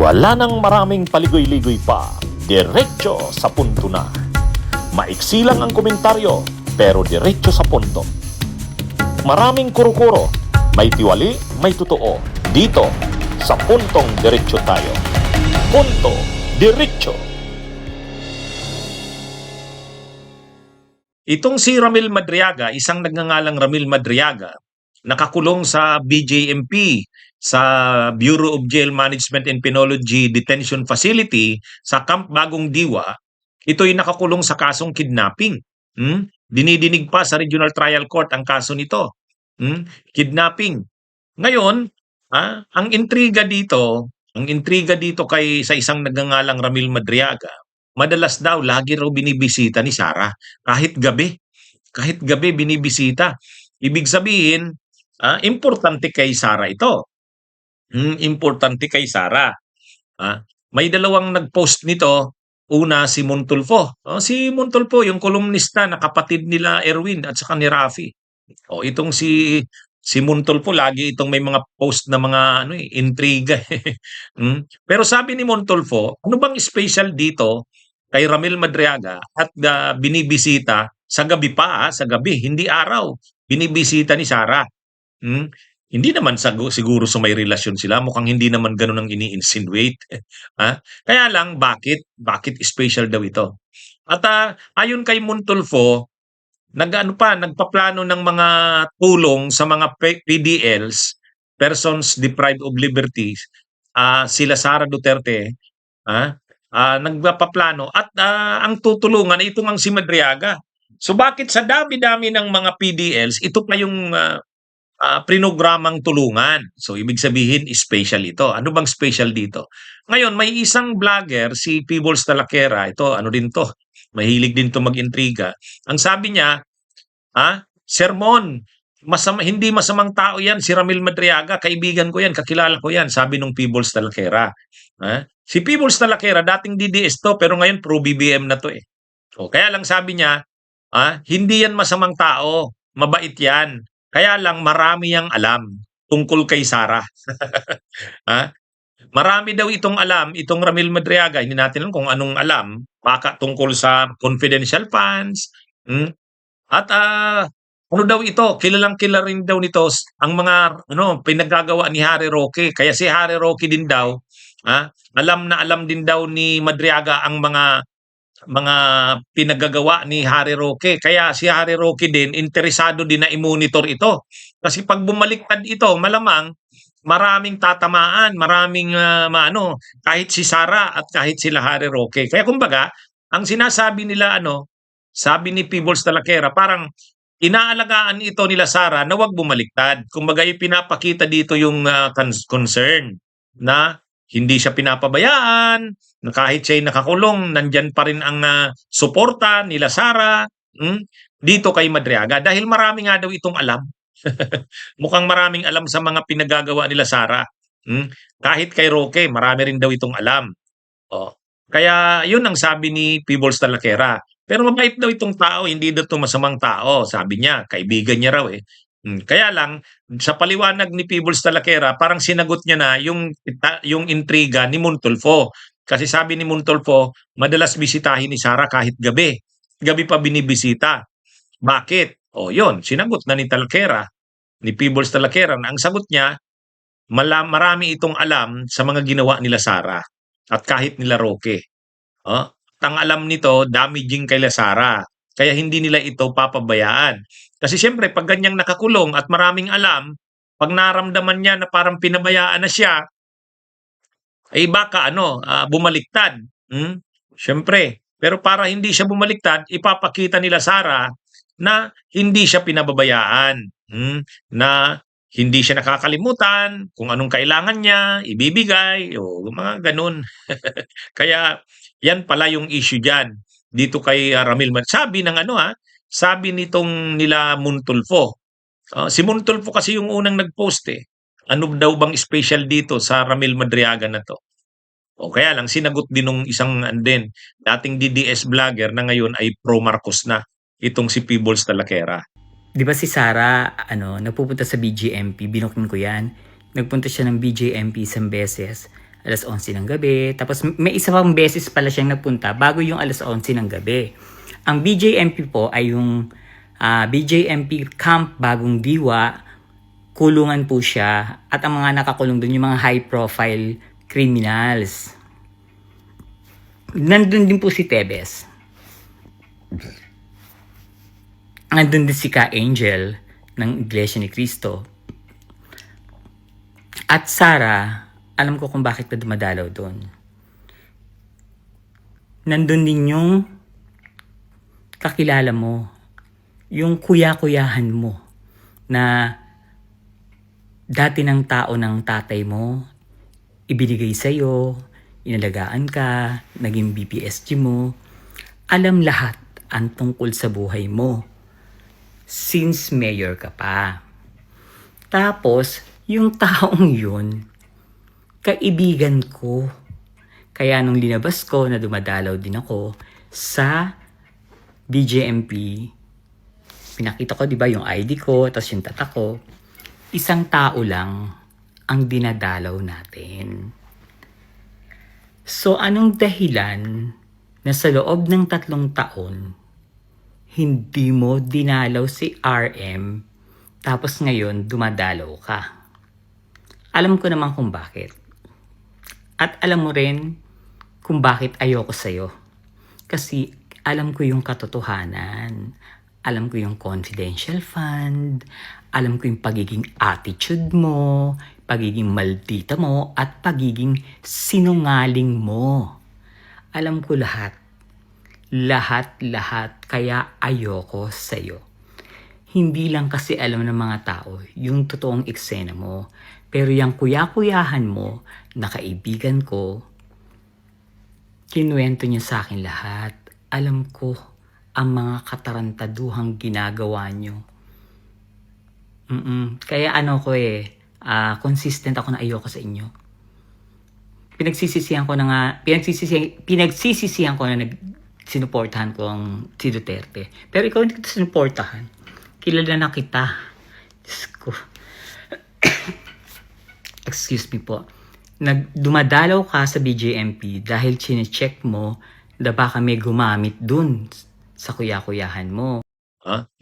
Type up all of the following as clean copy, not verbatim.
Wala nang maraming paligoy-ligoy pa, diretso sa punto na. Maiksi lang ang komentaryo, pero diretso sa punto. Maraming kuro-kuro, may tiwali, may totoo. Dito, sa puntong diretso tayo. Punto, diretso. Itong si Ramil Madriaga, isang nagngangalang Ramil Madriaga, nakakulong sa BJMP, sa Bureau of Jail Management and Penology Detention Facility sa Camp Bagong Diwa. Ito'y nakakulong sa kasong kidnapping. Dinidinig pa sa Regional Trial Court ang kaso nito. Kidnapping. Ngayon, ang intriga dito kay sa isang nagngangalang Ramil Madriaga, madalas daw lagi raw binibisita ni Sara kahit gabi. Kahit gabi binibisita. Ibig sabihin, importante kay Sara ito. Importante kay Sara. May dalawang nag-post nito. Una, si Montulfo. Si Montulfo, yung kolumnista na kapatid nila Erwin at saka ni Rafi. Itong si Montulfo, lagi itong may mga post na mga intriga. Pero sabi ni Montulfo, ano bang special dito kay Ramil Madriaga at binibisita sa gabi pa, sa gabi, hindi araw. Binibisita ni Sara. Hindi naman siguro sa may relasyon sila, mukhang hindi naman ganun ang ini-insinuate. Kaya lang, bakit special daw ito? At ayon kay Montulfo, nagpaplano ng mga tulong sa mga PDLs, persons deprived of liberties, sila Sara Duterte, nagpaplano at ang tutulungan ay itong ang si Madriaga. So bakit sa dami-dami ng mga PDLs, ito pa yung prinogramang tulungan. So, ibig sabihin, special ito. Ano bang special dito? Ngayon, may isang vlogger, si Peebles Talaquera. Ito, din to? Mahilig din to mag-intriga. Ang sabi niya, sermon, hindi masamang tao yan, si Ramil Madriaga, kaibigan ko yan, kakilala ko yan, sabi nung Peebles Talaquera. Si Peebles Talaquera, dating DDS to, pero ngayon pro-BBM na to eh. Kaya lang sabi niya, hindi yan masamang tao, mabait yan. Kaya lang marami yang alam tungkol kay Sara. Marami daw itong alam, itong Ramil Madriaga, hindi natin alam kung anong alam, baka tungkol sa confidential funds. At ano daw ito, kilalang-kilala rin daw nito ang mga pinaggagawa ni Harry Roque. Kaya si Harry Roque din daw, alam na alam din daw ni Madriaga ang mga pinagagawa ni Harry Roque. Kaya si Harry Roque din, interesado din na i-monitor ito. Kasi pag bumaliktad ito, malamang maraming tatamaan, maraming kahit si Sara at kahit sila Harry Roque. Kaya kumbaga, ang sinasabi nila, sabi ni Peebles Talaquera, parang inaalagaan ito nila Sara na wag bumaliktad. Kumbaga, ipinapakita dito yung concern na hindi siya pinapabayaan, na kahit siya'y nakakulong, nandyan pa rin ang suporta nila Sara dito kay Madriaga. Dahil marami nga daw itong alam. Mukhang maraming alam sa mga pinagagawa nila Sara. Kahit kay Roque, marami rin daw itong alam. Kaya yun ang sabi ni Peebles Talaquera. Pero mabait daw itong tao, hindi daw ito masamang tao. Sabi niya, kaibigan niya raw eh. Kaya lang, sa paliwanag ni Peebles Talaquera, parang sinagot niya na yung intriga ni Montulfo. Kasi sabi ni Montulfo, madalas bisitahin ni Sara kahit gabi. Gabi pa binibisita. Bakit? Yun, sinagot na ni Talaquera, ni Peebles Talaquera, na ang sagot niya, marami itong alam sa mga ginawa nila Sara at kahit nila Roque. At ang alam nito, damaging kay Sara. Kaya hindi nila ito papabayaan. Kasi siyempre, pag ganyang nakakulong at maraming alam, pag naramdaman niya na parang pinabayaan na siya, ay baka bumaliktad. Siyempre. Pero para hindi siya bumaliktad, ipapakita nila Sara na hindi siya pinababayaan. Na hindi siya nakakalimutan, kung anong kailangan niya, ibibigay, mga ganun. Kaya yan pala yung issue dyan. Dito kay Ramil Madriaga. Sabi nitong nila Montulfo. Si Montulfo kasi yung unang nag-post eh. Ano daw bang special dito sa Ramil Madriaga na to? Kaya lang sinagot din nung isang dating DDS vlogger na ngayon ay pro-Marcos na. Itong si Peebles Talaquera. Di ba si Sara, nagpupunta sa BJMP, binukin ko yan. Nagpunta siya ng BJMP isang beses. alas 11 ng gabi. Tapos may isa pang beses pala siyang napunta bago yung alas 11 ng gabi. Ang BJMP po ay yung BJMP Camp Bagong Diwa. Kulungan po siya at ang mga nakakulong doon yung mga high profile criminals. Nandun din po si Tebes. Nandun din si Ka Angel ng Iglesia ni Cristo. At Sarah, alam ko kung bakit na dumadalaw doon. Nandun din yung kakilala mo, yung kuya-kuyahan mo na dati ng tao ng tatay mo, ibinigay sa'yo, inalagaan ka, naging BPSG mo, alam lahat ang tungkol sa buhay mo since mayor ka pa. Tapos, yung taong yun, kaibigan ko. Kaya nung linabas ko na dumadalaw din ako sa BJMP, pinakita ko, di ba, yung ID ko, tapos yung tatak ko, isang tao lang ang dinadalaw natin. So, anong dahilan na sa loob ng 3 taon, hindi mo dinalaw si RM, tapos ngayon dumadalaw ka? Alam ko naman kung bakit. At alam mo rin kung bakit ayoko sa'yo. Kasi alam ko yung katotohanan. Alam ko yung confidential fund. Alam ko yung pagiging attitude mo, pagiging maldita mo, at pagiging sinungaling mo. Alam ko lahat. Lahat. Kaya ayoko sa'yo. Hindi lang kasi alam ng mga tao yung totoong eksena mo. Pero yung kuya-kuyahan mo na kaibigan ko, kinuwento niya sa akin lahat. Alam ko ang mga katarantaduhang ginagawa niyo. Kaya consistent ako na ayoko sa inyo. Pinagsisisihan ko na sinuportahan ko ang si Duterte. Pero ikaw hindi kita sinuportahan. Kilala na kita. Diyos ko. Excuse me po. Dumadalaw ka sa BJMP dahil chinecheck mo na baka may gumamit dun sa kuya-kuyahan mo.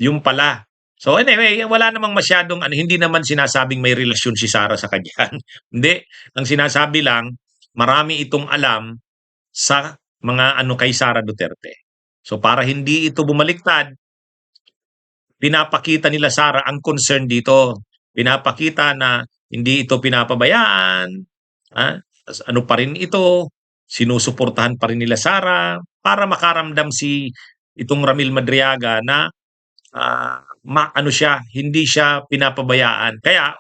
Yung pala. So anyway, wala namang masyadong hindi naman sinasabing may relasyon si Sarah sa kanya. Hindi. Ang sinasabi lang, marami itong alam sa mga kay Sara Duterte. So para hindi ito bumaliktad, pinapakita nila Sara ang concern dito. Pinapakita na hindi ito pinapabayaan. Ano pa rin ito, sinusuportahan pa rin nila Sara para makaramdam itong Ramil Madriaga na hindi siya pinapabayaan. Kaya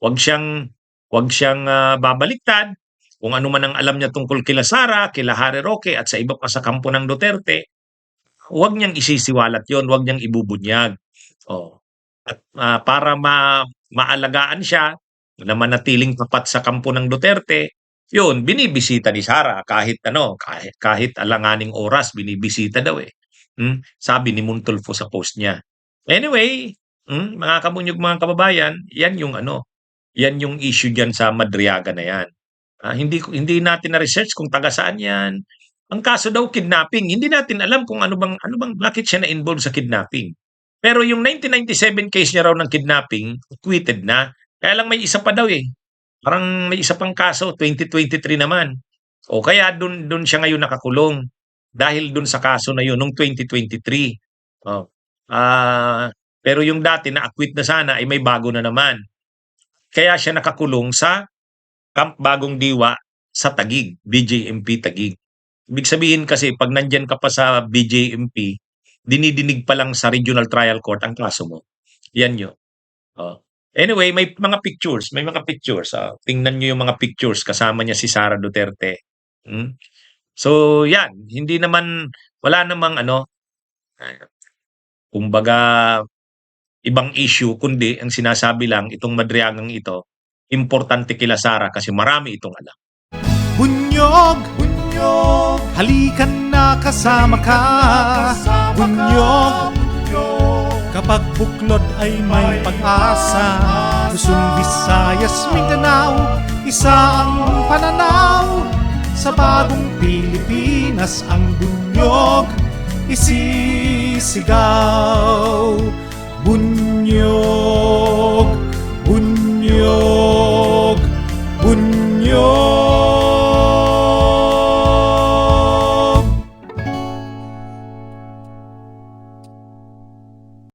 wag siyang babaliktad. Kung ano man ang alam niya tungkol kila Sara, kila Harry Roque at sa iba pa sa kampo ng Duterte, huwag niyang isisiwalat yon, huwag niyang ibubunyag. At para maalagaan siya, na manatiling tapat sa kampo ng Duterte, yun, binibisita ni Sara kahit alanganing oras, binibisita daw eh. Sabi ni Montulfo sa post niya. Anyway, mga kabunyog, mga kababayan, yan yung issue diyan sa Madriaga na yan. Hindi natin na-research kung taga saan yan. Ang kaso daw kidnapping, hindi natin alam kung bakit siya na-involve sa kidnapping. Pero yung 1997 case niya raw ng kidnapping, acquitted na. Kaya lang may isa pa daw eh. Parang may isa pang kaso, 2023 naman. O kaya dun siya ngayon nakakulong dahil dun sa kaso na yun nung 2023. Pero yung dati na acquit na sana ay may bago na naman. Kaya siya nakakulong sa Camp Bagong Diwa sa Taguig, BJMP Taguig. Ibig sabihin kasi pag nandyan ka pa sa BJMP, dinidinig pa lang sa Regional Trial Court ang kaso mo. Yan yun. Anyway, may mga pictures. Tingnan nyo yung mga pictures. Kasama niya si Sara Duterte. So, yan. Wala namang kumbaga, ibang issue, kundi ang sinasabi lang, itong Madriagang ito, importante kila Sara kasi marami itong alam. Bunyog, halikan na kasama ka. Bunyog, kapag buklod ay may pag-asa. Luzon, Visayas, Mindanao, isa ang pananaw. Sa bagong Pilipinas ang bunyog isisigaw.